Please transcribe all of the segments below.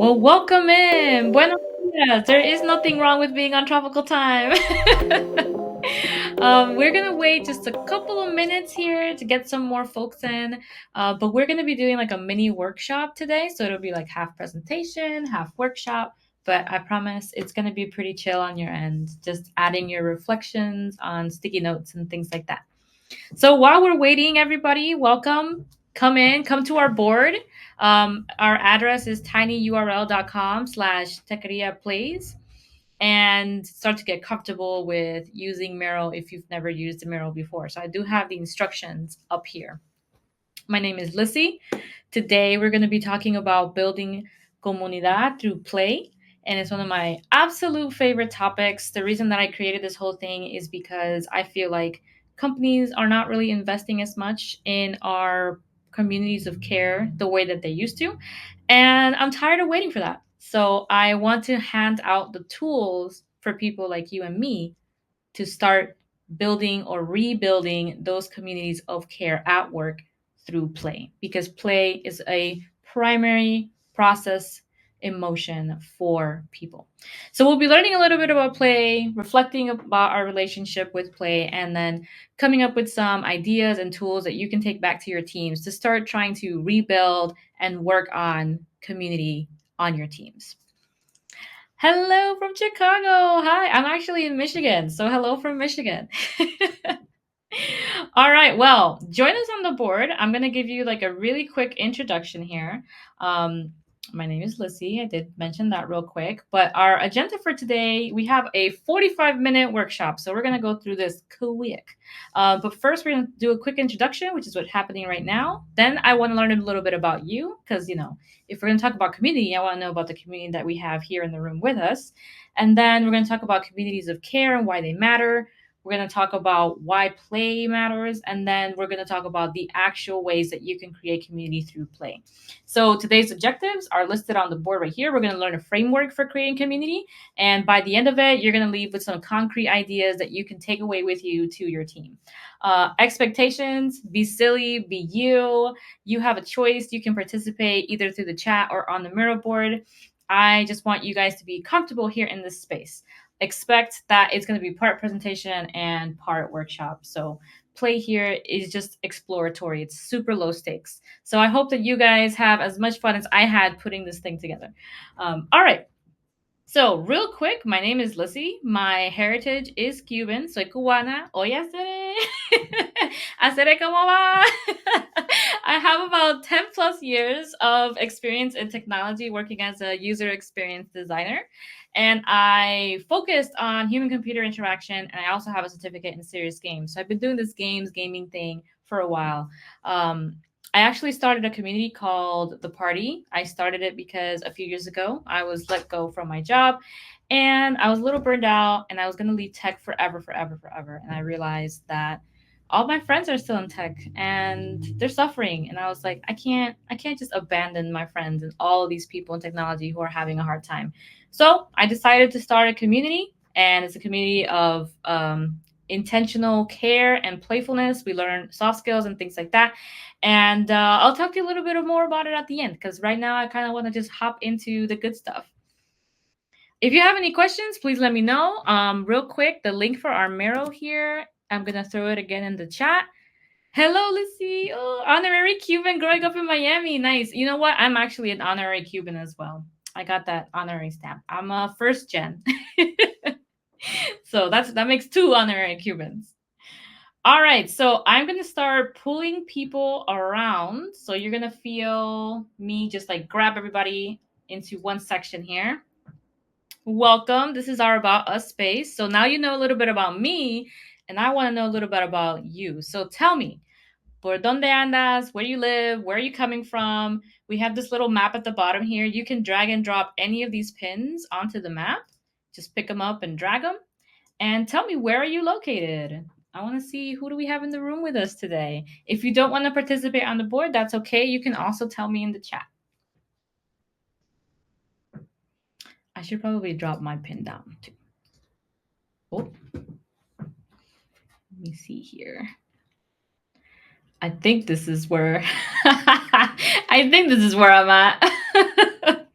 Well, welcome in. Buenos dias. There is nothing wrong with being on tropical time. We're gonna wait just a couple of minutes here to get some more folks in. But we're gonna be doing like a mini workshop today, so it'll be like half presentation, half workshop. But I promise it's gonna be pretty chill on your end, just adding your reflections on sticky notes and things like that. So while we're waiting, everybody, welcome. Come in, come to our board. Our address is tinyurl.com/Techqueria Plays and start to get comfortable with using Miro if you've never used a Miro before. So I do have the instructions up here. My name is Lissy. Today we're going to be talking about building Comunidad through play. And it's one of my absolute favorite topics. The reason that I created this whole thing is because I feel like companies are not really investing as much in our communities of care the way that they used to. And I'm tired of waiting for that. So I want to hand out the tools for people like you and me to start building or rebuilding those communities of care at work through play, because play is a primary process emotion for people. So we'll be learning a little bit about play, reflecting about our relationship with play, and then coming up with some ideas and tools that you can take back to your teams to start trying to rebuild and work on community on your teams. Hello from Chicago. Hi, I'm actually in Michigan. So hello from Michigan. All right. Well, join us on the board. I'm going to give you like a really quick introduction here. Um, my name is Lissy. I did mention that real quick. But our agenda for today, we have a 45-minute workshop. So we're going to go through this quick. But first, we're going to do a quick introduction, which is what's happening right now. Then I want to learn a little bit about you because, if we're going to talk about community, I want to know about the community that we have here in the room with us. And then we're going to talk about communities of care and why they matter. We're going to talk about why play matters, and then we're going to talk about the actual ways that you can create community through play. So today's objectives are listed on the board right here. We're going to learn a framework for creating community, and by the end of it, you're going to leave with some concrete ideas that you can take away with you to your team. Expectations, be silly, be you. You have a choice. You can participate either through the chat or on the Miro board. I just want you guys to be comfortable here in this space. Expect that it's going to be part presentation and part workshop. So play here is just exploratory. It's super low stakes. So I hope that you guys have as much fun as I had putting this thing together. All right. So real quick, my name is Lissy. My heritage is Cuban. Soy cubana. Oye, haceré. Haceré como va. I have about 10 plus years of experience in technology working as a user experience designer. And I focused on human computer interaction. And I also have a certificate in serious games. So I've been doing this gaming thing for a while. I actually started a community called The Party. I started it because a few years ago, I was let go from my job and I was a little burned out and I was going to leave tech forever. And I realized that all my friends are still in tech and they're suffering. And I was like, I can't just abandon my friends and all of these people in technology who are having a hard time. So I decided to start a community, and it's a community of intentional care and playfulness. We learn soft skills and things like that. And I'll talk to you a little bit more about it at the end, because right now I kind of want to just hop into the good stuff. If you have any questions, please let me know. Real quick, the link for our Miro here, I'm going to throw it again in the chat. Hello, Lissy. Oh, honorary Cuban growing up in Miami. Nice. You know what? I'm actually an honorary Cuban as well. I got that honorary stamp. I'm a first gen. So that makes 2 honorary Cubans. All right, so I'm going to start pulling people around. So you're going to feel me just like grab everybody into one section here. Welcome. This is our About Us space. So now you know a little bit about me, and I want to know a little bit about you. So tell me, por donde andas, where you live, where are you coming from? We have this little map at the bottom here. You can drag and drop any of these pins onto the map. Just pick them up and drag them. And tell me, where are you located? I want to see, who do we have in the room with us today? If you don't want to participate on the board, that's okay. You can also tell me in the chat. I should probably drop my pin down too. Oh, let me see here. I think this is where I'm at.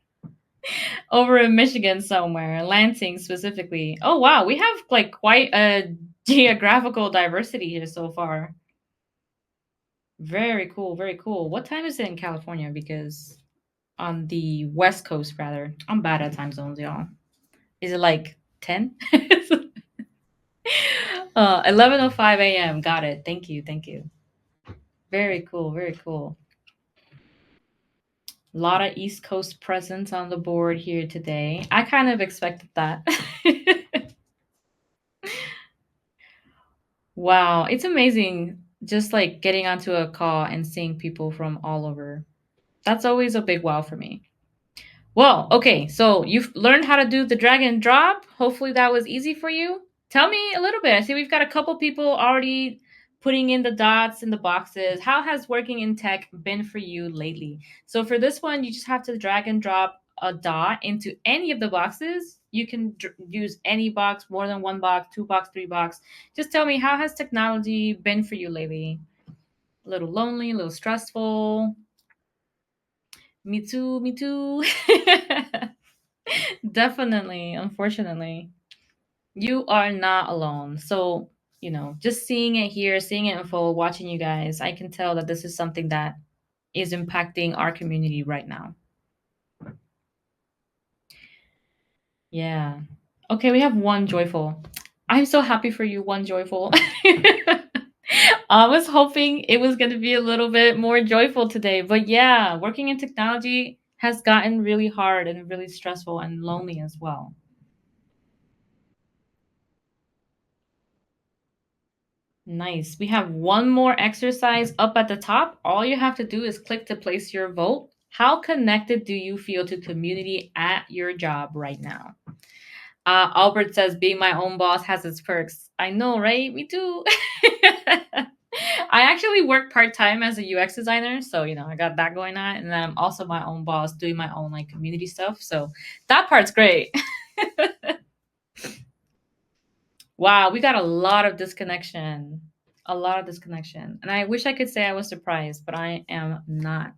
Over in Michigan somewhere, Lansing specifically. Oh wow, we have like quite a geographical diversity here so far. Very cool, very cool. What time is it in California? Because on the West Coast, rather, I'm bad at time zones, y'all. Is it like 10? 11:05 a.m. Got it. Thank you, thank you. Very cool, very cool. A lot of East Coast presence on the board here today. I kind of expected that. Wow, it's amazing just like getting onto a call and seeing people from all over. That's always a big wow for me. Well, okay, so you've learned how to do the drag and drop. Hopefully that was easy for you. Tell me a little bit. I see we've got a couple people already putting in the dots in the boxes. How has working in tech been for you lately? So for this one, you just have to drag and drop a dot into any of the boxes. You can use any box, more than one box, two box, three box. Just tell me, how has technology been for you lately? A little lonely, a little stressful. Me too, me too. Definitely, unfortunately. You are not alone. So, just seeing it here, seeing it unfold, watching you guys, I can tell that this is something that is impacting our community right now. Yeah. Okay, we have one joyful. I'm so happy for you, one joyful. I was hoping it was going to be a little bit more joyful today, but yeah, working in technology has gotten really hard and really stressful and lonely as well. Nice. We have one more exercise up at the top. All you have to do is click to place your vote. How connected do you feel to community at your job right now? Albert says, being my own boss has its perks. I know, right? Me too. I actually work part time as a UX designer. So, I got that going on. And then I'm also my own boss doing my own like community stuff. So that part's great. Wow, we got a lot of disconnection. A lot of disconnection. And I wish I could say I was surprised, but I am not.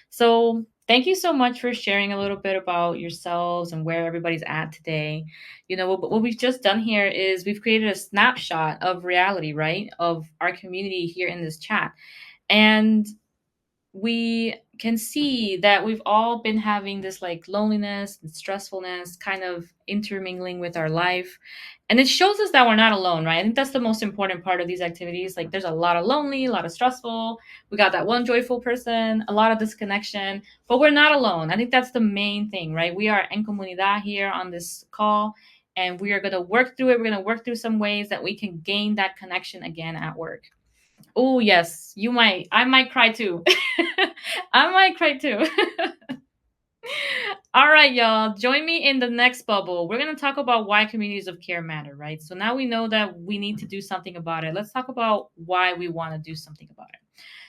So, thank you so much for sharing a little bit about yourselves and where everybody's at today. What we've just done here is we've created a snapshot of reality, right? Of our community here in this chat. And we can see that we've all been having this like loneliness and stressfulness kind of intermingling with our life. And it shows us that we're not alone, right? I think that's the most important part of these activities. Like there's a lot of lonely, a lot of stressful. We got that one joyful person, a lot of disconnection, but we're not alone. I think that's the main thing, right? We are en comunidad here on this call, and we are going to work through it. We're going to work through some ways that we can gain that connection again at work. Oh, yes, you might. I might cry too. I might cry too. All right, y'all. Join me in the next bubble. We're going to talk about why communities of care matter, right? So now we know that we need to do something about it. Let's talk about why we want to do something about it.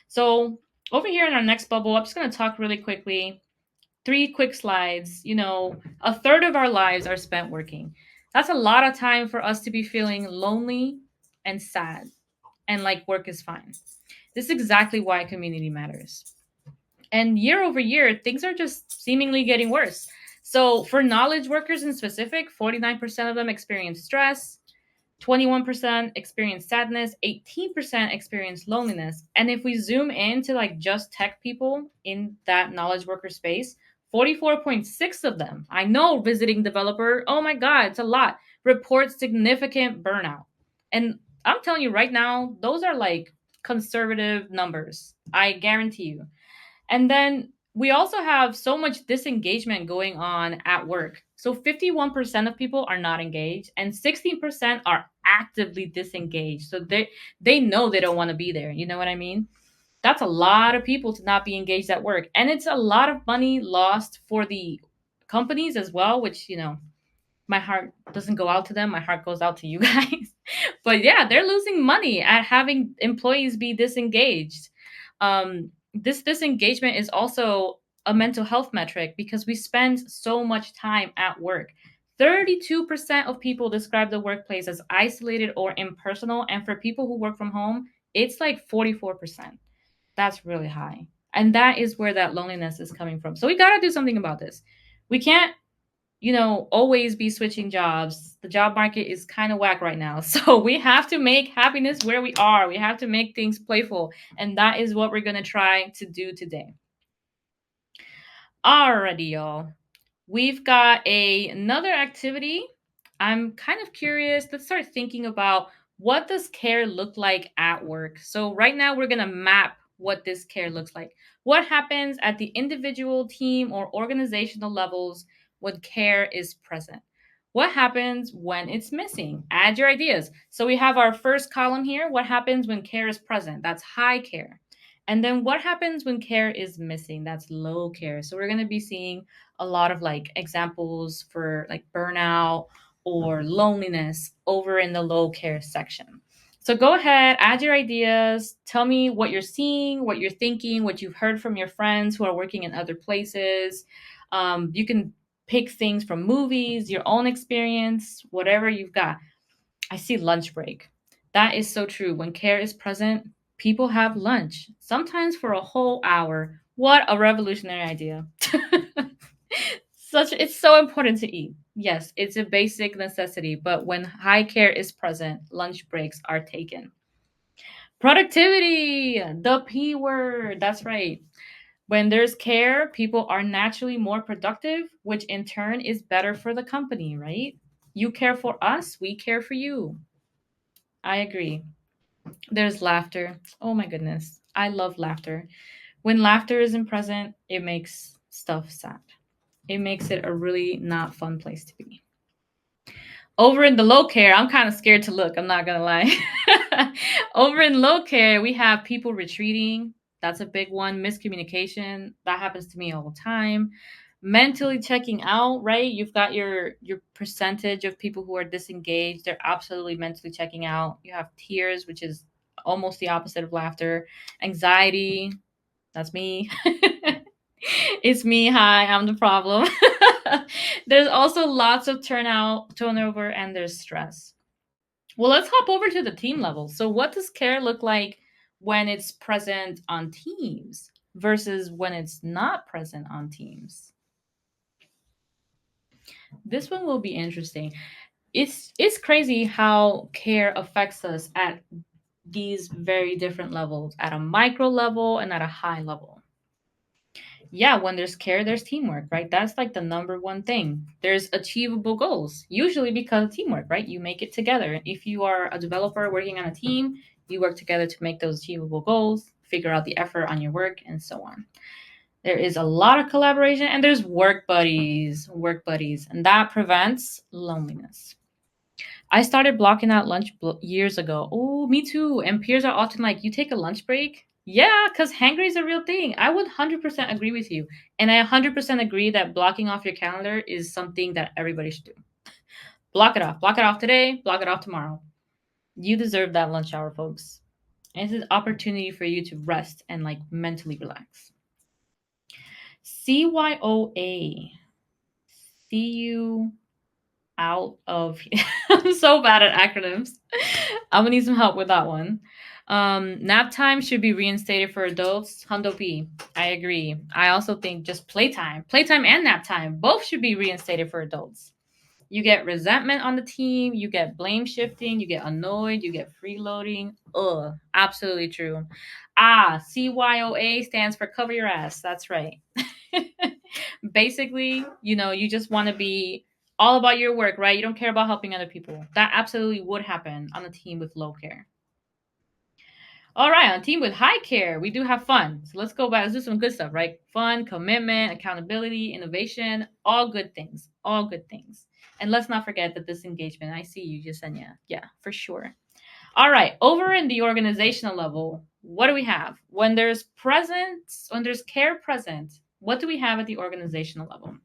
So, over here in our next bubble, I'm just going to talk really quickly. 3 quick slides. A third of our lives are spent working. That's a lot of time for us to be feeling lonely and sad and like work is fine. This is exactly why community matters. And year over year, things are just seemingly getting worse. So, for knowledge workers in specific, 49% of them experience stress, 21% experience sadness, 18% experience loneliness. And if we zoom into like just tech people in that knowledge worker space, 44.6 of them, I know visiting developer, oh my God, it's a lot, report significant burnout. And I'm telling you right now, those are like conservative numbers. I guarantee you. And then we also have so much disengagement going on at work. So 51% of people are not engaged and 16% are actively disengaged. So they know they don't want to be there. You know what I mean? That's a lot of people to not be engaged at work. And it's a lot of money lost for the companies as well, which, my heart doesn't go out to them. My heart goes out to you guys. But yeah, they're losing money at having employees be disengaged. This disengagement is also a mental health metric because we spend so much time at work. 32% of people describe the workplace as isolated or impersonal. And for people who work from home, it's like 44%. That's really high. And that is where that loneliness is coming from. So we got to do something about this. We can't always be switching jobs. The job market is kind of whack right now. So we have to make happiness where we are. We have to make things playful. And that is what we're going to try to do today. Alrighty, y'all. We've got another activity. I'm kind of curious. Let's start thinking about what does care look like at work. So right now we're going to map what this care looks like. What happens at the individual, team, or organizational levels when care is present? What happens when it's missing? Add your ideas. So we have our first column here. What happens when care is present? That's high care. And then what happens when care is missing? That's low care. So we're going to be seeing a lot of like examples for like burnout or loneliness over in the low care section. So go ahead, add your ideas, tell me what you're seeing, what you're thinking, what you've heard from your friends who are working in other places. You can pick things from movies, your own experience, whatever you've got. I see lunch break. That is so true. When care is present, people have lunch, sometimes for a whole hour. What a revolutionary idea. It's so important to eat. Yes, it's a basic necessity, but when high care is present, lunch breaks are taken. Productivity, the P word. That's right. When there's care, people are naturally more productive, which in turn is better for the company, right? You care for us, we care for you. I agree. There's laughter. Oh my goodness. I love laughter. When laughter isn't present, it makes stuff sad. It makes it a really not fun place to be. Over in the low care, I'm kind of scared to look, I'm not gonna lie. Over in low care, we have people retreating. That's a big one. Miscommunication. That happens to me all the time. Mentally checking out, right? You've got your percentage of people who are disengaged. They're absolutely mentally checking out. You have tears, which is almost the opposite of laughter. Anxiety, that's me. It's me. Hi, I'm the problem. There's also lots of turnover, and there's stress. Well, let's hop over to the team level. So, what does care look like when it's present on teams versus when it's not present on teams? This one will be interesting. It's crazy how care affects us at these very different levels, at a micro level and at a high level. Yeah, when there's care, there's teamwork, right? That's like the number one thing. There's achievable goals, usually because of teamwork, right? You make it together. If you are a developer working on a team, you work together to make those achievable goals, figure out the effort on your work, and so on. There is a lot of collaboration, and there's work buddies, and that prevents loneliness. I started blocking out lunch years ago. Oh, me too. And peers are often like, "You take a lunch break?" Yeah, because hangry is a real thing. I would 100% agree with you. And I 100% agree that blocking off your calendar is something that everybody should do. Block it off. Block it off today. Block it off tomorrow. You deserve that lunch hour, folks. And it's an opportunity for you to rest and like mentally relax. CYOA. See you out of I'm so bad at acronyms. I'm gonna need some help with that one. Nap time should be reinstated for adults. Hundo P. I agree. I also think just playtime and nap time both should be reinstated for adults. You get resentment on the team, you get blame shifting, you get annoyed, you get freeloading. Ugh, absolutely true. CYOA stands for cover your ass. That's right. Basically, you just want to be all about your work, right? You don't care about helping other people. That absolutely would happen on a team with low care. All right, on a team with high care, we do have fun. So let's go back. Let's do some good stuff, right? Fun, commitment, accountability, innovation, all good things. All good things. And let's not forget that disengagement. I see you, Yesenia. Yeah, for sure. All right, over in the organizational level, what do we have? When there's care present, what do we have at the organizational level?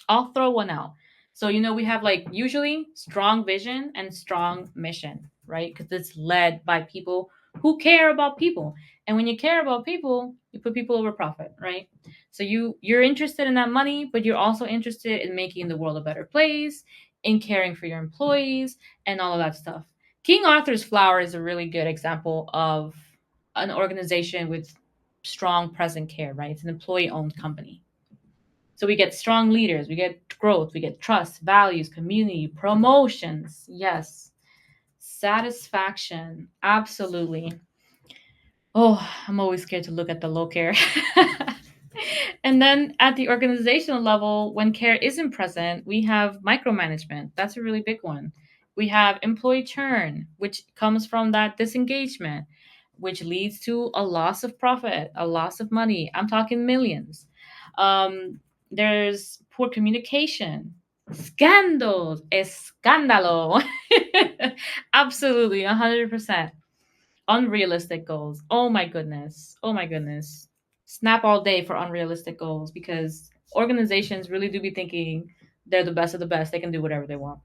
I'll throw one out. So, we have like usually strong vision and strong mission, right? Because it's led by people who care about people. And when you care about people, you put people over profit, right? So you're interested in that money, but you're also interested in making the world a better place, in caring for your employees, and all of that stuff. King Arthur's Flower is a really good example of an organization with strong present care, right? It's an employee owned company. So we get strong leaders, we get growth, we get trust, values, community, promotions. Yes. Satisfaction. Absolutely. Oh, I'm always scared to look at the low care. And then at the organizational level, when care isn't present, we have micromanagement. That's a really big one. We have employee churn, which comes from that disengagement, which leads to a loss of profit, a loss of money. I'm talking millions. There's poor communication, scandals, escándalo. Absolutely, 100%. Unrealistic goals. Oh my goodness. Oh my goodness. Snap all day for unrealistic goals because organizations really do be thinking they're the best of the best. They can do whatever they want.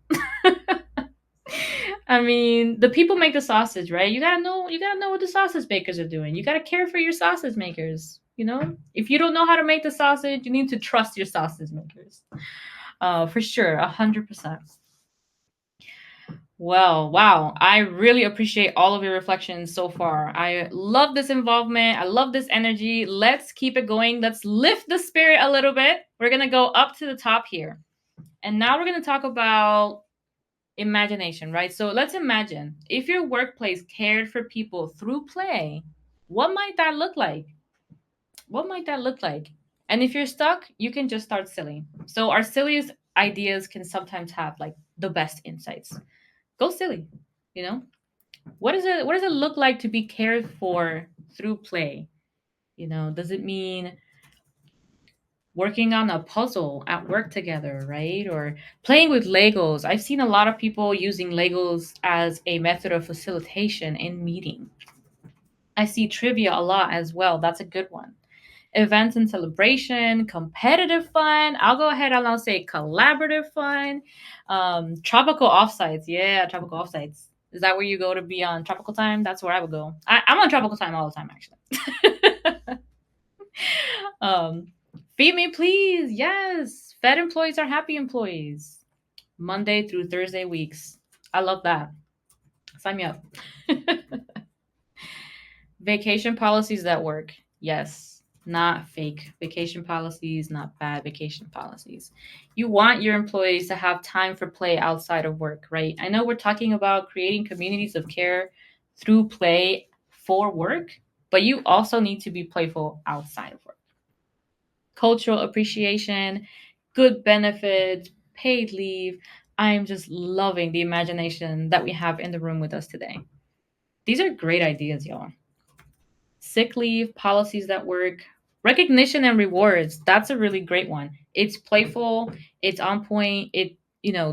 I mean, the people make the sausage, right? You gotta know what the sausage makers are doing. You gotta care for your sausage makers. If you don't know how to make the sausage, you need to trust your sausage makers. For sure, 100%. Well, wow. I really appreciate all of your reflections so far. I love this involvement. I love this energy. Let's keep it going. Let's lift the spirit a little bit. We're going to go up to the top here. And now we're going to talk about imagination, right? So let's imagine if your workplace cared for people through play, what might that look like? What might that look like? And if you're stuck, you can just start silly. So our silliest ideas can sometimes have like the best insights. Go silly, you know? What does it look like to be cared for through play? Does it mean working on a puzzle at work together, right? Or playing with Legos. I've seen a lot of people using Legos as a method of facilitation in meeting. I see trivia a lot as well. That's a good one. Events and celebration, competitive fun. I'll go ahead and I'll say collaborative fun. Tropical offsites. Yeah, tropical offsites. Is that where you go to be on tropical time? That's where I would go. I'm on tropical time all the time, actually. um, Feed me, please. Yes. Fed employees are happy employees. Monday through Thursday weeks. I love that. Sign me up. Vacation policies that work. Yes, not fake vacation policies, not bad vacation policies. You want your employees to have time for play outside of work, right? I know we're talking about creating communities of care through play for work, but you also need to be playful outside of work. Cultural appreciation, good benefits, paid leave. I'm just loving the imagination that we have in the room with us today. These are great ideas, y'all. Sick leave, policies that work, recognition and rewards. That's a really great one. It's playful, it's on point. It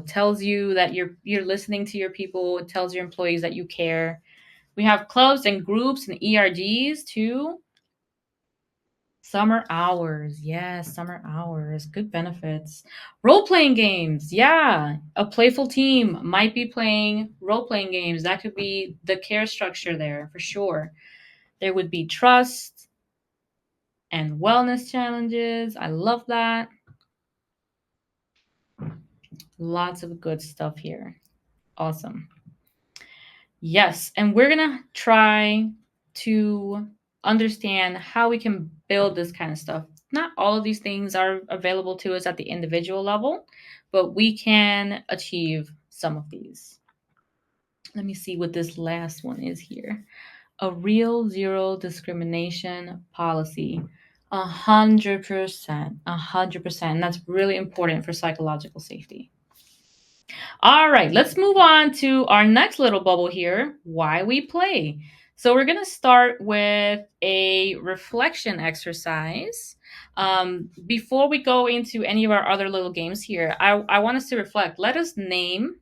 tells you that you're listening to your people. It tells your employees that you care. We have clubs and groups and ERGs too. Summer hours. Yes, summer hours. Good benefits. Role playing games. Yeah. A playful team might be playing role playing games. That could be the care structure there for sure. There would be trust and wellness challenges. I love that. Lots of good stuff here. Awesome. Yes, and we're going to try to understand how we can build this kind of stuff. Not all of these things are available to us at the individual level, but we can achieve some of these. Let me see what this last one is here. A real zero discrimination policy. 100%. 100%. That's really important for psychological safety. All right, let's move on to our next little bubble here, why we play. So we're going to start with a reflection exercise. Before we go into any of our other little games here, I want us to reflect. Let us name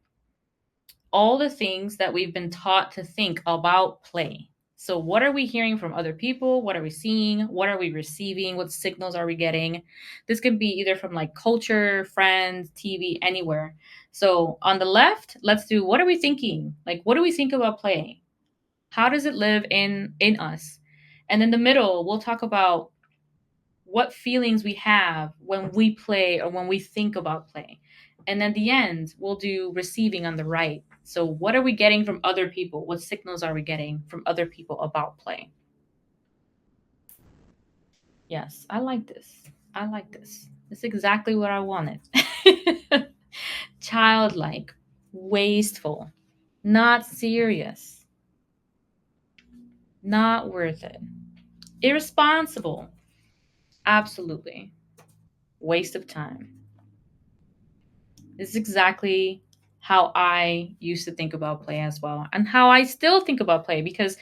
all the things that we've been taught to think about play. So, what are we hearing from other people? What are we seeing? What are we receiving? What signals are we getting? This could be either from like culture, friends, TV, anywhere. So, on the left, let's do what are we thinking? Like, what do we think about play? How does it live in us? And in the middle, we'll talk about what feelings we have when we play or when we think about play. And then the end, we'll do receiving on the right. So, what are we getting from other people? What signals are we getting from other people about play? Yes, I like this. I like this. That's exactly what I wanted. Childlike, wasteful, not serious, not worth it, irresponsible, absolutely, waste of time. This is exactly how I used to think about play as well, and how I still think about play because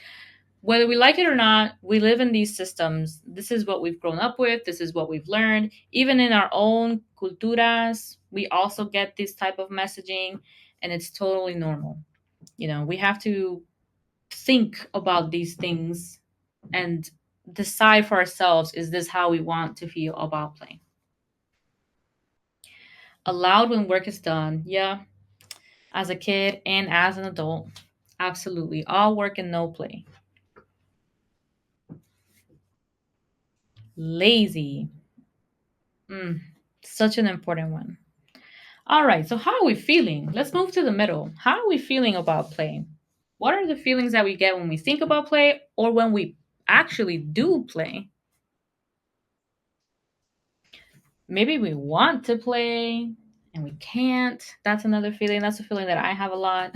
whether we like it or not, we live in these systems. This is what we've grown up with. This is what we've learned. Even in our own culturas, we also get this type of messaging, and it's totally normal. We have to think about these things and decide for ourselves, is this how we want to feel about play? Allowed when work is done. Yeah, as a kid and as an adult. Absolutely. All work and no play. Lazy. Mm, such an important one. All right, so how are we feeling? Let's move to the middle. How are we feeling about play? What are the feelings that we get when we think about play or when we actually do play? Maybe we want to play and we can't. That's another feeling. That's a feeling that I have a lot.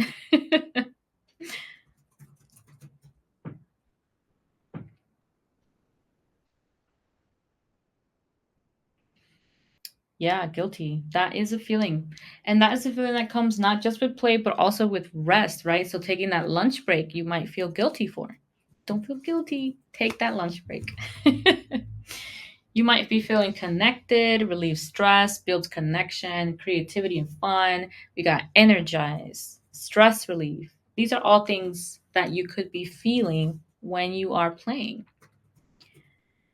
Yeah, guilty. That is a feeling. And that is a feeling that comes not just with play, but also with rest, right? So taking that lunch break, you might feel guilty for. Don't feel guilty. Take that lunch break. You might be feeling connected, relieves stress, builds connection, creativity and fun. We got energize, stress relief. These are all things that you could be feeling when you are playing.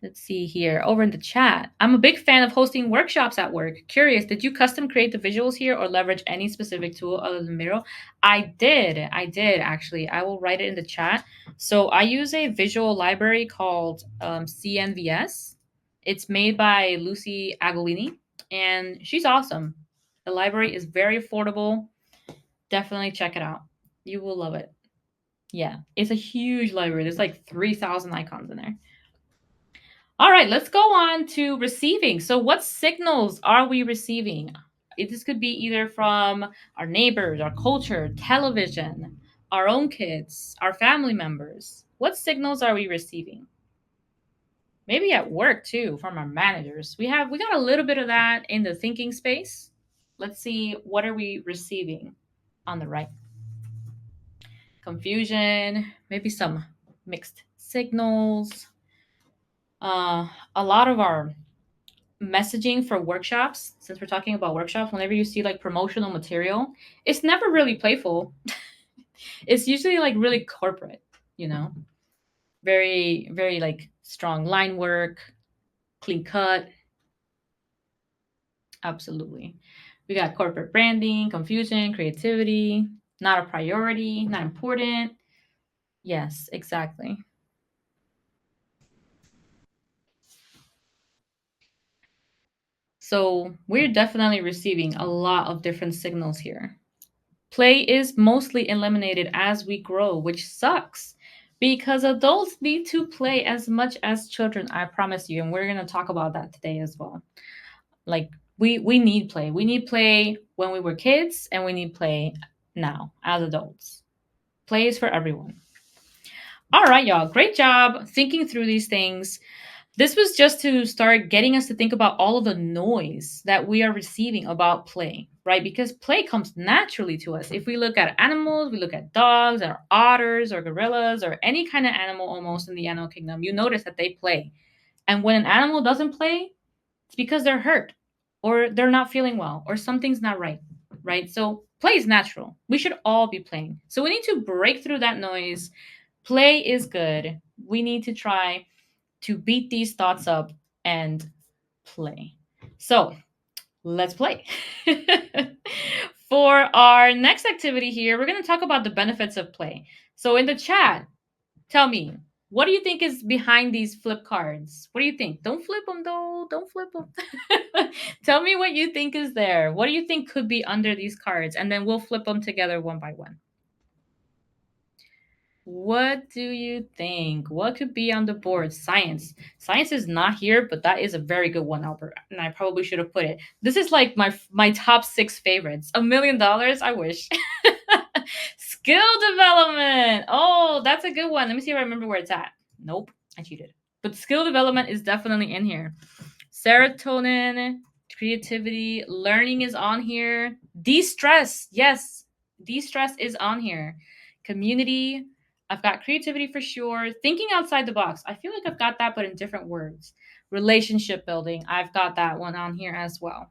Let's see here. Over in the chat. I'm a big fan of hosting workshops at work. Curious, did you custom create the visuals here or leverage any specific tool other than Miro? I did. I did actually. I will write it in the chat. So I use a visual library called CNVS. It's made by Lucy Agolini, and she's awesome. The library is very affordable. Definitely check it out. You will love it. Yeah, it's a huge library. There's like 3,000 icons in there. All right, let's go on to receiving. So, what signals are we receiving? This could be either from our neighbors, our culture, television, our own kids, our family members. What signals are we receiving? Maybe at work too, from our managers. We got a little bit of that in the thinking space. Let's see, what are we receiving on the right? Confusion, maybe some mixed signals. A lot of our messaging for workshops, since we're talking about workshops, whenever you see like promotional material, it's never really playful. It's usually like really corporate, you know, very, very like strong line work, clean cut. Absolutely. We got corporate branding, confusion, creativity, not a priority, not important. Yes, exactly. So we're definitely receiving a lot of different signals here. Play is mostly eliminated as we grow, which sucks because adults need to play as much as children, I promise you. And we're going to talk about that today as well. Like we need play. We need play when we were kids and we need play now as adults. Play is for everyone. All right, y'all. Great job thinking through these things. This was just to start getting us to think about all of the noise that we are receiving about play, right? Because play comes naturally to us. If we look at animals, we look at dogs or otters or gorillas or any kind of animal almost in the animal kingdom, you notice that they play. And when an animal doesn't play, it's because they're hurt or they're not feeling well or something's not right, right? So play is natural. We should all be playing. So we need to break through that noise. Play is good. We need to try to beat these thoughts up and play. So let's play. For our next activity here, we're going to talk about the benefits of play. So in the chat, tell me, what do you think is behind these flip cards? What do you think? Don't flip them though. Don't flip them. Tell me what you think is there. What do you think could be under these cards? And then we'll flip them together one by one. What do you think? What could be on the board? Science. Science is not here, but that is a very good one, Albert. And I probably should have put it. This is like my top six favorites. $1 million. I wish. Skill development. Oh, that's a good one. Let me see if I remember where it's at. Nope, I cheated. But skill development is definitely in here. Serotonin, creativity, learning is on here. De-stress. Yes, de-stress is on here. Community. I've got creativity for sure. Thinking outside the box. I feel like I've got that, but in different words. Relationship building. I've got that one on here as well.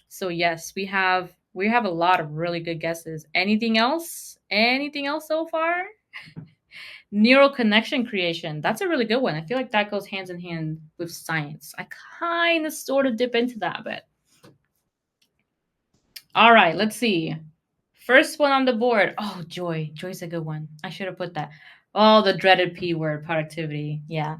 So yes, we have a lot of really good guesses. Anything else? Anything else so far? Neural connection creation. That's a really good one. I feel like that goes hands in hand with science. I kind of sort of dip into that a bit. All right, let's see. First one on the board. Oh, joy. Joy's a good one. I should have put that. Oh, the dreaded P word, productivity. Yeah.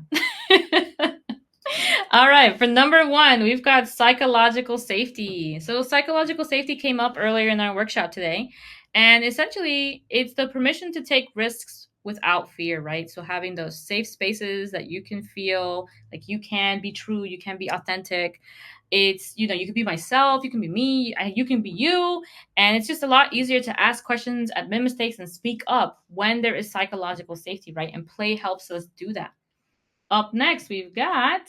All right, for number one, we've got psychological safety. So, psychological safety came up earlier in our workshop today. And essentially, it's the permission to take risks without fear, right? So, having those safe spaces that you can feel like you can be true, you can be authentic. You can be myself, you can be me, you can be you. And it's just a lot easier to ask questions, admit mistakes, and speak up when there is psychological safety, right? And play helps us do that. Up next, we've got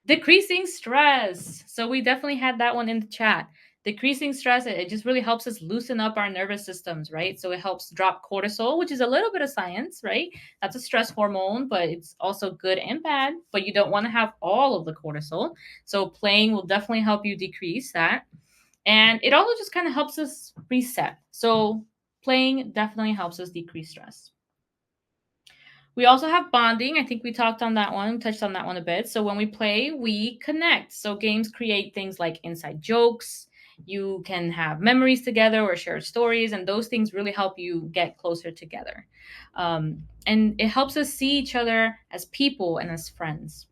decreasing stress. So we definitely had that one in the chat. Decreasing stress, it just really helps us loosen up our nervous systems, right? So it helps drop cortisol, which is a little bit of science, right? That's a stress hormone, but it's also good and bad. But you don't want to have all of the cortisol. So playing will definitely help you decrease that. And it also just kind of helps us reset. So playing definitely helps us decrease stress. We also have bonding. I think we talked on that one, touched on that one a bit. So when we play, we connect. So games create things like inside jokes. You can have memories together or shared stories, and those things really help you get closer together. And it helps us see each other as people and as friends.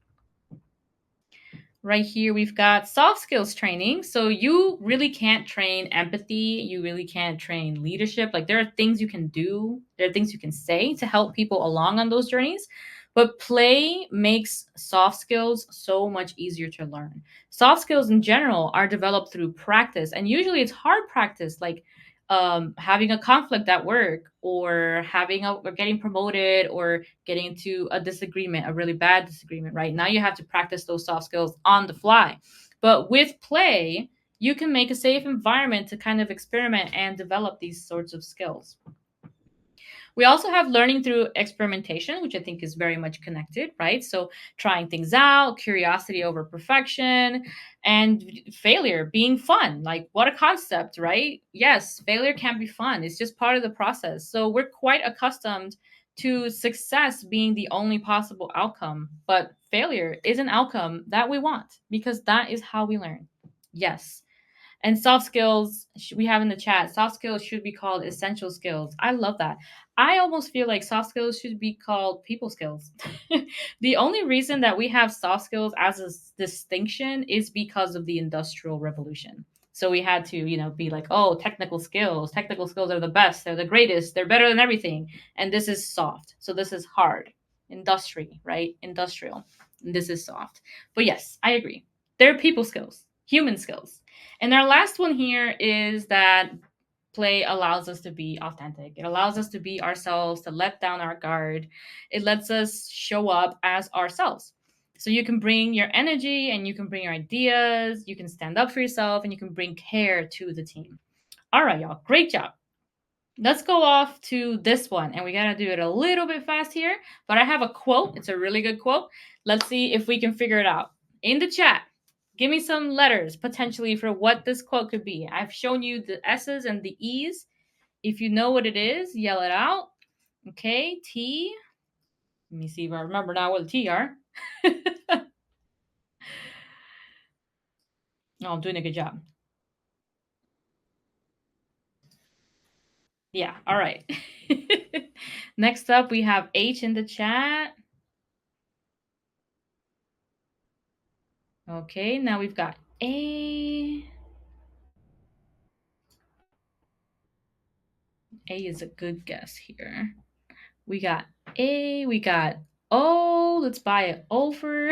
Right here, we've got soft skills training. So you really can't train empathy. You really can't train leadership. Like there are things you can do, there are things you can say to help people along on those journeys. But play makes soft skills so much easier to learn. Soft skills in general are developed through practice, and usually it's hard practice, like having a conflict at work, or or getting promoted, or getting into a disagreement, a really bad disagreement. Right now, you have to practice those soft skills on the fly. But with play, you can make a safe environment to kind of experiment and develop these sorts of skills. We also have learning through experimentation, which I think is very much connected, right? So trying things out, curiosity over perfection, and failure being fun. Like, what a concept, right? Yes, failure can be fun. It's just part of the process. So we're quite accustomed to success being the only possible outcome, but failure is an outcome that we want because that is how we learn. Yes. And soft skills, we have in the chat, soft skills should be called essential skills. I love that. I almost feel like soft skills should be called people skills. The only reason that we have soft skills as a distinction is because of the Industrial Revolution. So we had to, be like, oh, technical skills. Technical skills are the best. They're the greatest. They're better than everything. And this is soft. So this is hard. Industry, right? Industrial. And this is soft. But yes, I agree. They're people skills, human skills. And our last one here is that play allows us to be authentic. It allows us to be ourselves, to let down our guard. It lets us show up as ourselves. So you can bring your energy and you can bring your ideas, you can stand up for yourself, and you can bring care to the team. All right, y'all. Great job. Let's go off to this one, and we got to do it a little bit fast here, but I have a quote. It's a really good quote. Let's see if we can figure it out. In the chat, give me some letters potentially for what this quote could be. I've shown you the S's and the E's. If you know what it is, yell it out. Okay, T. Let me see if I remember now what the T are. Oh, I'm doing a good job. Yeah, all right. Next up, we have H in the chat. Okay, now we've got A. A is a good guess here. We got A, we got O. Let's buy it over.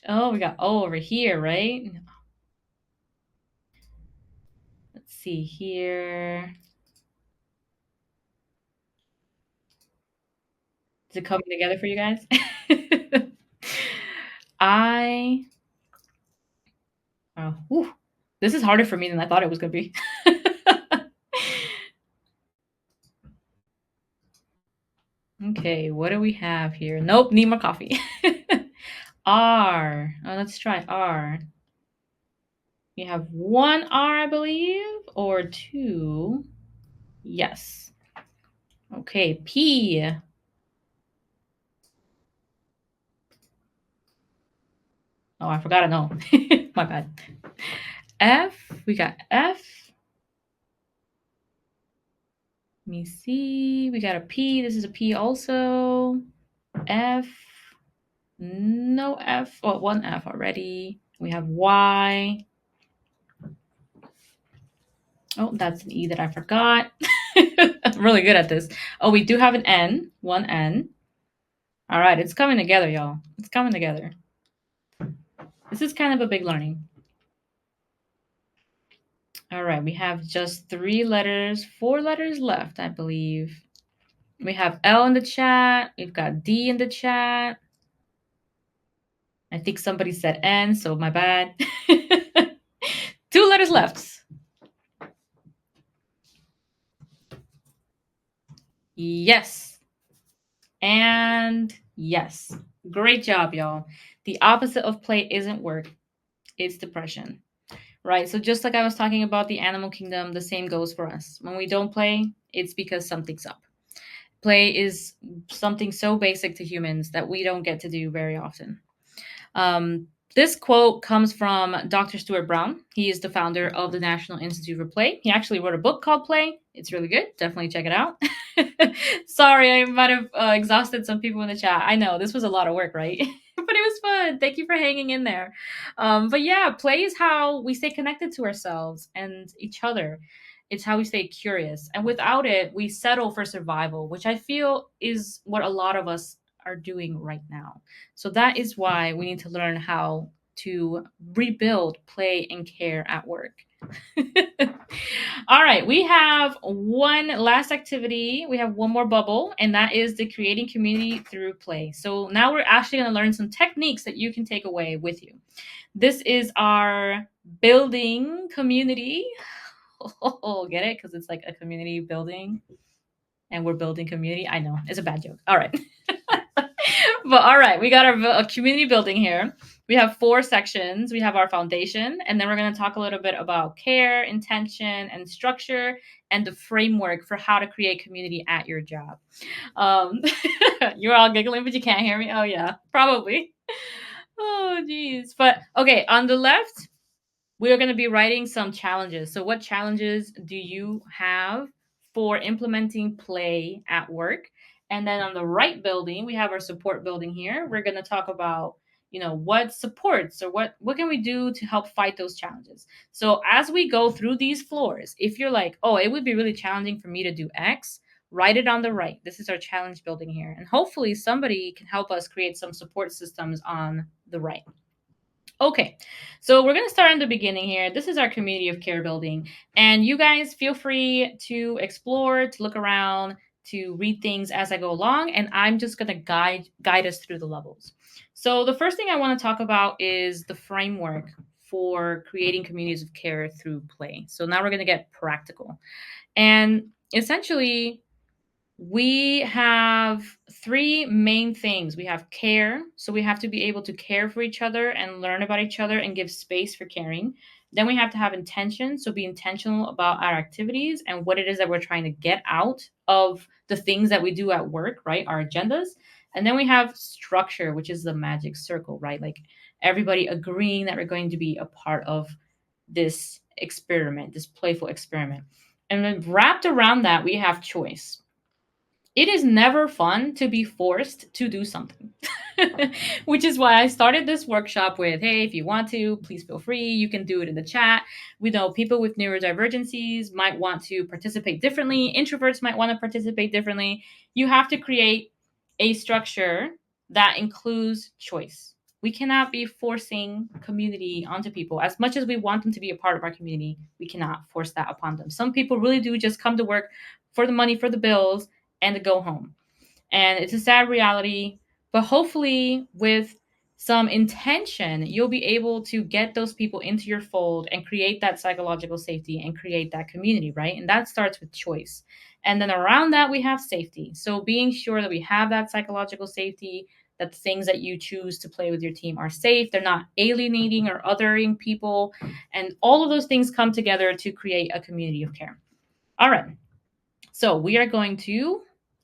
Oh, we got O over here, right? Let's see here. Is it coming together for you guys? I whew, this is harder for me than I thought it was gonna be. Okay, what do we have here? Nope, need more coffee. R. Oh, let's try R. We have one R, I believe, or two. Yes. Okay, P. Oh, I forgot to know. My bad. F. We got F. Let me see. We got a P. This is a P also. F. No F. Oh, one F already. We have Y. Oh, that's an E that I forgot. I'm really good at this. Oh, we do have an N. One N. All right, it's coming together, y'all. It's coming together. This is kind of a big learning. All right, we have just 3 letters, 4 letters left, I believe. We have L in the chat. We've got D in the chat. I think somebody said N, so my bad. 2 letters left. Yes. And yes. Great job, y'all. The opposite of play isn't work, it's depression. Right? So just like I was talking about the animal kingdom, the same goes for us. When we don't play, it's because something's up. Play is something so basic to humans that we don't get to do very often. This quote comes from Dr. Stuart Brown. He is the founder of the National Institute for Play. He actually wrote a book called Play. It's really good. Definitely check it out. Sorry, I might have exhausted some people in the chat. I know this was a lot of work, right? But it was fun. Thank you for hanging in there. But yeah, play is how we stay connected to ourselves and each other. It's how we stay curious. And without it, we settle for survival, which I feel is what a lot of us are doing right now. So that is why we need to learn how to rebuild play and care at work. All right, we have one last activity. We have one more bubble, and that is the creating community through play. So now we're actually going to learn some techniques that you can take away with you. This is our building community. Oh, get it? Because it's like a community building, and we're building community. I know, it's a bad joke. All right. But all right, we got our community building here. We have 4 sections. We have our foundation, and then we're going to talk a little bit about care, intention, and structure, and the framework for how to create community at your job. You're all giggling, but you can't hear me. Oh yeah, probably. Oh geez. But okay, on the left, we are going to be writing some challenges. So, what challenges do you have for implementing play at work? And then on the right building, we have our support building here. We're going to talk about, what supports or what can we do to help fight those challenges. So, as we go through these floors, if you're like, oh, it would be really challenging for me to do X, write it on the right. This is our challenge building here. And hopefully, somebody can help us create some support systems on the right. Okay, so we're going to start in the beginning here. This is our community of care building. And you guys feel free to explore, to look around, to read things as I go along. And I'm just going to guide us through the levels. So the first thing I want to talk about is the framework for creating communities of care through play. So now we're going to get practical. And essentially, we have 3 main things. We have care. So we have to be able to care for each other and learn about each other and give space for caring. Then we have to have intention. So be intentional about our activities and what it is that we're trying to get out of the things that we do at work, right? Our agendas. And then we have structure, which is the magic circle, right? Like everybody agreeing that we're going to be a part of this experiment, this playful experiment. And then wrapped around that, we have choice. It is never fun to be forced to do something. Which is why I started this workshop with, hey, if you want to, please feel free. You can do it in the chat. We know people with neurodivergencies might want to participate differently. Introverts might want to participate differently. You have to create a structure that includes choice. We cannot be forcing community onto people. As much as we want them to be a part of our community, we cannot force that upon them. Some people really do just come to work for the money, for the bills, and to go home. And it's a sad reality, but hopefully with some intention, you'll be able to get those people into your fold and create that psychological safety and create that community, right? And that starts with choice. And then around that, we have safety. So being sure that we have that psychological safety, that the things that you choose to play with your team are safe, they're not alienating or othering people. And all of those things come together to create a community of care. All right. So we are going to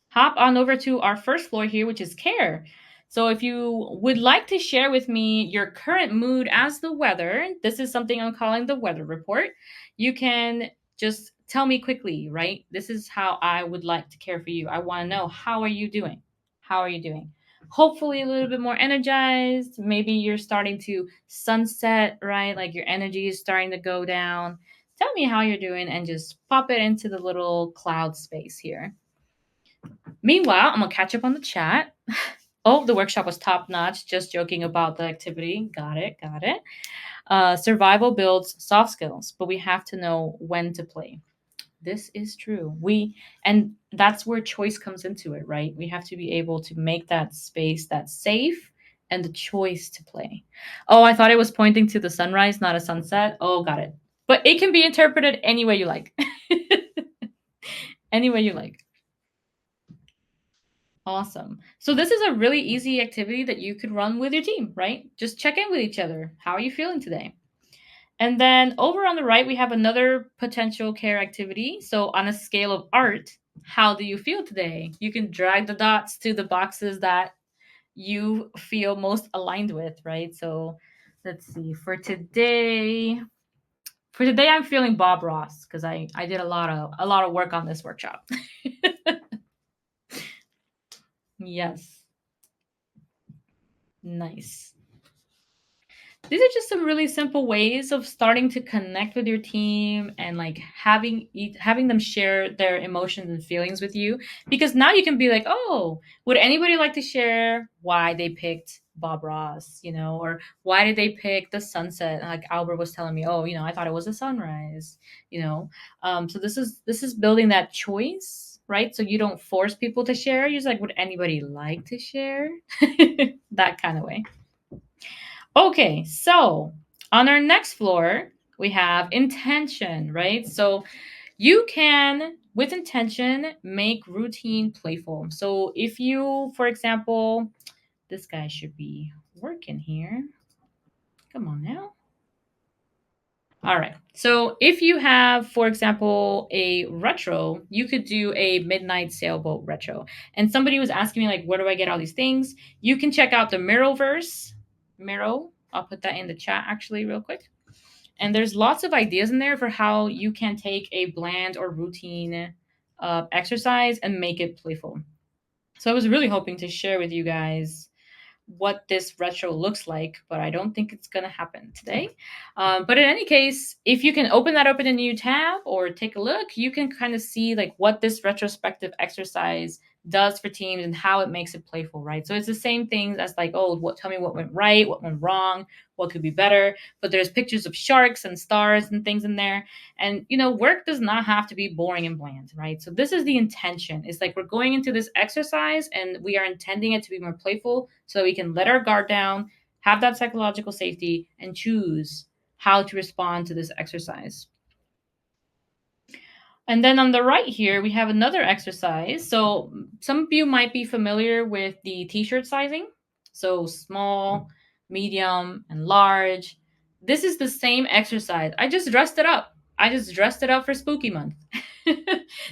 hop on over to our first floor here, which is care. So if you would like to share with me your current mood as the weather, this is something I'm calling the weather report. You can just tell me quickly, right? This is how I would like to care for you. I want to know, how are you doing? How are you doing? Hopefully a little bit more energized. Maybe you're starting to sunset, right? Like your energy is starting to go down. Tell me how you're doing and just pop it into the little cloud space here. Meanwhile, I'm going to catch up on the chat. Oh, the workshop was top notch. Just joking about the activity. Got it. Got it. Survival builds soft skills, but we have to know when to play. This is true. And that's where choice comes into it, right? We have to be able to make that space that's safe and the choice to play. Oh, I thought it was pointing to the sunrise, not a sunset. Oh, got it. But it can be interpreted any way you like. Any way you like. Awesome. So this is a really easy activity that you could run with your team, right? Just check in with each other. How are you feeling today? And then over on the right, we have another potential care activity. So on a scale of art, how do you feel today? You can drag the dots to the boxes that you feel most aligned with, right? So let's see. For today, I'm feeling Bob Ross because I did a lot of work on this workshop. Yes. Nice. These are just some really simple ways of starting to connect with your team and like having them share their emotions and feelings with you, because now you can be like, oh, would anybody like to share why they picked Bob Ross, or why did they pick the sunset? And like Albert was telling me, oh, I thought it was a sunrise, so this is building that choice, right? So you don't force people to share. You're just like, would anybody like to share? That kind of way. Okay, so on our next floor, we have intention, right? So you can, with intention, make routine playful. So if you, for example, this guy should be working here. Come on now. All right. So if you have, for example, a retro, you could do a midnight sailboat retro. And somebody was asking me, like, where do I get all these things? You can check out the Miroverse. Miro. I'll put that in the chat actually real quick. And there's lots of ideas in there for how you can take a bland or routine exercise and make it playful. So I was really hoping to share with you guys what this retro looks like, but I don't think it's going to happen today. But in any case, if you can open that up in a new tab or take a look, you can kind of see like what this retrospective exercise does for teams and how it makes it playful, right? So it's the same things as like, oh, tell me what went right, what went wrong, what could be better. But there's pictures of sharks and stars and things in there. And, work does not have to be boring and bland, right? So this is the intention. It's like we're going into this exercise and we are intending it to be more playful so that we can let our guard down, have that psychological safety, and choose how to respond to this exercise. And then on the right here, we have another exercise. So some of you might be familiar with the t-shirt sizing. So small, medium, and large. This is the same exercise. I just dressed it up. For spooky month.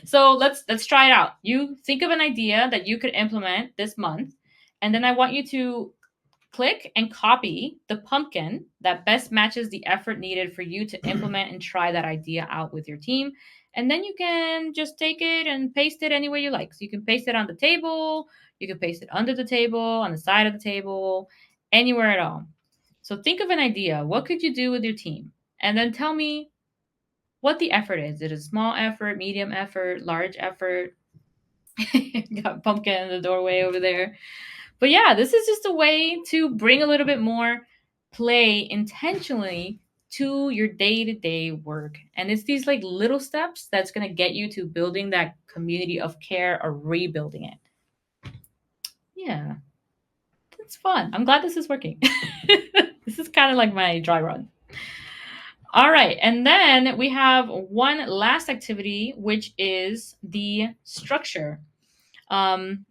So let's try it out. You think of an idea that you could implement this month, and then I want you to click and copy the pumpkin that best matches the effort needed for you to implement and try that idea out with your team. And then you can just take it and paste it any way you like. So you can paste it on the table. You can place it under the table, on the side of the table, anywhere at all. So think of an idea. What could you do with your team? And then tell me what the effort is. Is it a small effort, medium effort, large effort? Got pumpkin in the doorway over there. But yeah, this is just a way to bring a little bit more play intentionally to your day-to-day work. And it's these like little steps that's going to get you to building that community of care or rebuilding it. Yeah, it's fun. I'm glad this is working. This is kind of like my dry run. All right, and then we have one last activity, which is the structure. Um,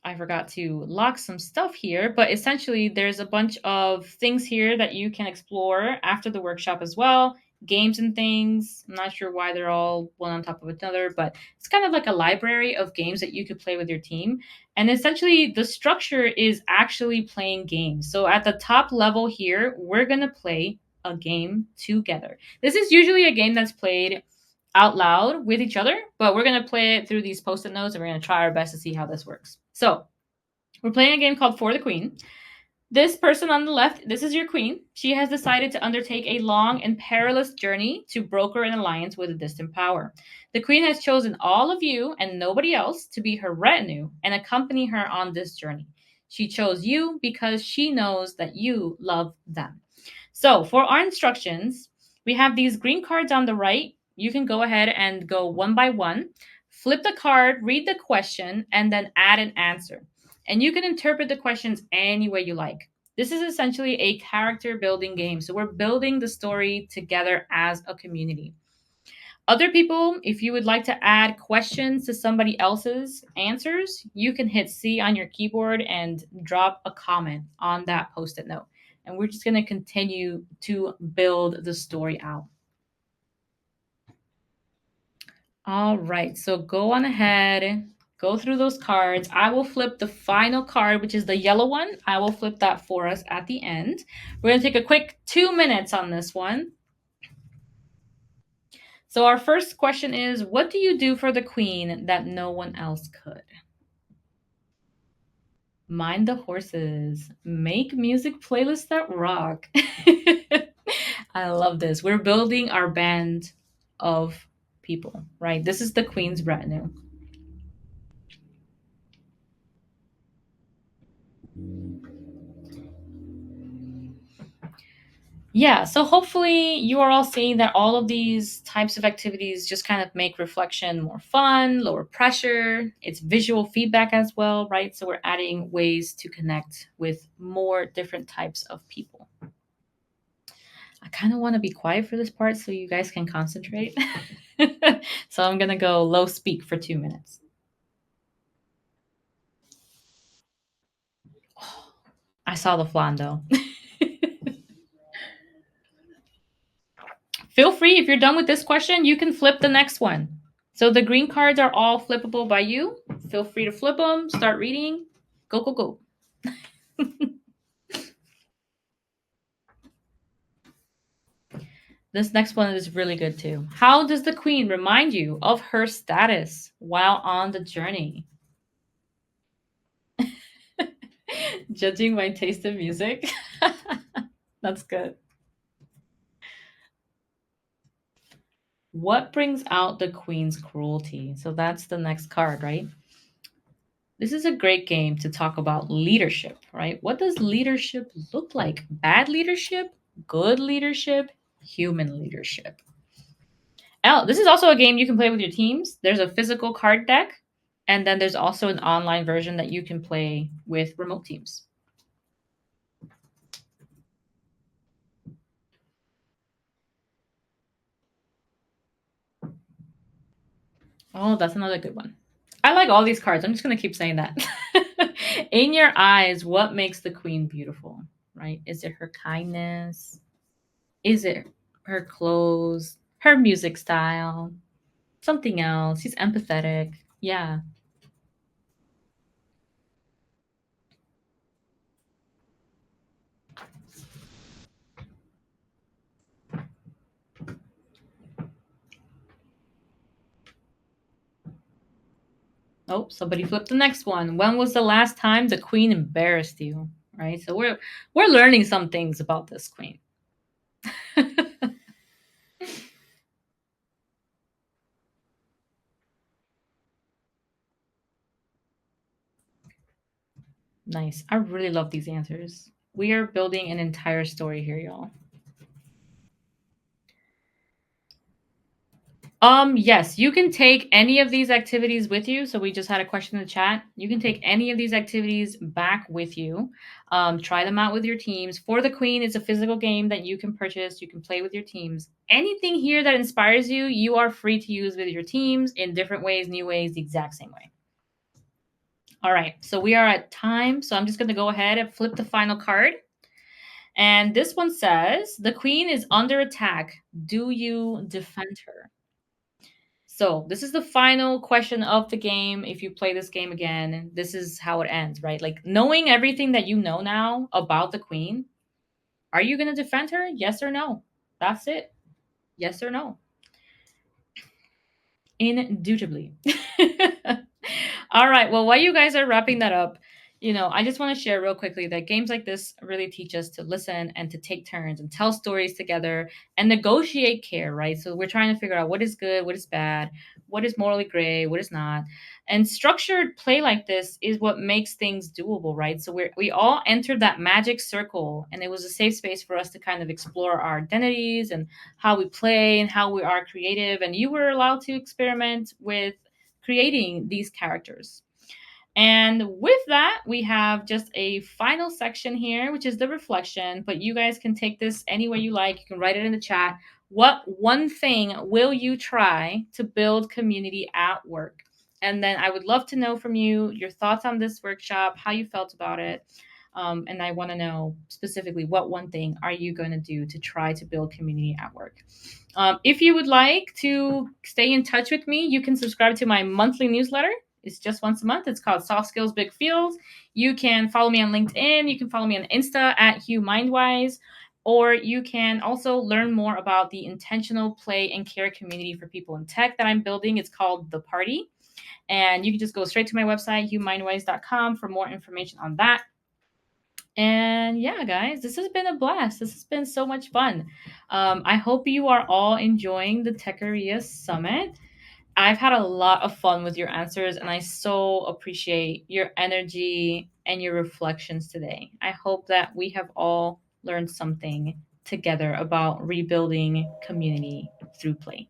I forgot to lock some stuff here, but essentially there's a bunch of things here that you can explore after the workshop as well. Games and things. I'm not sure why they're all one on top of another, but it's kind of like a library of games that you could play with your team. And essentially the structure is actually playing games. So at the top level here, we're going to play a game together. This is usually a game that's played out loud with each other, but we're going to play it through these post-it notes and we're going to try our best to see how this works. So we're playing a game called For the Queen. This person on the left, this is your queen. She has decided to undertake a long and perilous journey to broker an alliance with a distant power. The queen has chosen all of you and nobody else to be her retinue and accompany her on this journey. She chose you because she knows that you love them. So for our instructions, we have these green cards on the right. You can go ahead and go one by one. Flip the card, read the question, and then add an answer. And you can interpret the questions any way you like. This is essentially a character building game. So we're building the story together as a community. Other people, if you would like to add questions to somebody else's answers, you can hit C on your keyboard and drop a comment on that post-it note. And we're just going to continue to build the story out. All right, so go on ahead, go through those cards. I will flip the final card, which is the yellow one. I will flip that for us at the end. We're going to take a quick 2 minutes on this one. So our first question is, what do you do for the queen that no one else could? Mind the horses. Make music playlists that rock. I love this. We're building our band of people, right? This is the queen's retinue. Yeah, so hopefully you are all seeing that all of these types of activities just kind of make reflection more fun, lower pressure. It's visual feedback as well, right? So we're adding ways to connect with more different types of people. I kind of want to be quiet for this part so you guys can concentrate. So I'm going to go low speak for 2 minutes. I saw the flan though. Feel free, if you're done with this question, you can flip the next one. So the green cards are all flippable by you. Feel free to flip them, start reading. Go, go, go. This next one is really good too. How does the queen remind you of her status while on the journey? Judging my taste in music. That's good. What brings out the queen's cruelty? So that's the next card, right? This is a great game to talk about leadership, right? What does leadership look like? Bad leadership, good leadership, human leadership. Oh, this is also a game you can play with your teams. There's a physical card deck, and then there's also an online version that you can play with remote teams. Oh, that's another good one. I like all these cards. I'm just going to keep saying that. In your eyes, what makes the queen beautiful, right? Is it her kindness? Is it her clothes, her music style, something else? She's empathetic. Yeah. Oh, somebody flipped the next one. When was the last time the queen embarrassed you? Right. So we're learning some things about this queen. Nice. I really love these answers. We are building an entire story here, y'all. Yes, you can take any of these activities with you. So we just had a question in the chat. You can take any of these activities back with you. Try them out with your teams. For the Queen, it's a physical game that you can purchase. You can play with your teams. Anything here that inspires you, you are free to use with your teams in different ways, new ways, the exact same way. All right, so we are at time. So I'm just going to go ahead and flip the final card. And this one says, the Queen is under attack. Do you defend her? So this is the final question of the game. If you play this game again, this is how it ends, right? Like knowing everything that you know now about the queen, are you going to defend her? Yes or no? That's it. Yes or no? Indubitably. All right. Well, while you guys are wrapping that up, I just want to share real quickly that games like this really teach us to listen and to take turns and tell stories together and negotiate care, right? So we're trying to figure out what is good, what is bad, what is morally gray, what is not. And structured play like this is what makes things doable, right? So we all entered that magic circle, and it was a safe space for us to kind of explore our identities and how we play and how we are creative. And you were allowed to experiment with creating these characters. And with that, we have just a final section here, which is the reflection. But you guys can take this any way you like. You can write it in the chat. What one thing will you try to build community at work? And then I would love to know from you your thoughts on this workshop, how you felt about it. And I want to know specifically what one thing are you going to do to try to build community at work? If you would like to stay in touch with me, you can subscribe to my monthly newsletter. It's just once a month. It's called Soft Skills Big Feels. You can follow me on LinkedIn. You can follow me on Insta at HughMindWise. Or you can also learn more about the intentional play and care community for people in tech that I'm building. It's called The Party. And you can just go straight to my website, HughMindWise.com, for more information on that. And yeah, guys, this has been a blast. This has been so much fun. I hope you are all enjoying the Techqueria Summit. I've had a lot of fun with your answers, and I so appreciate your energy and your reflections today. I hope that we have all learned something together about rebuilding community through play.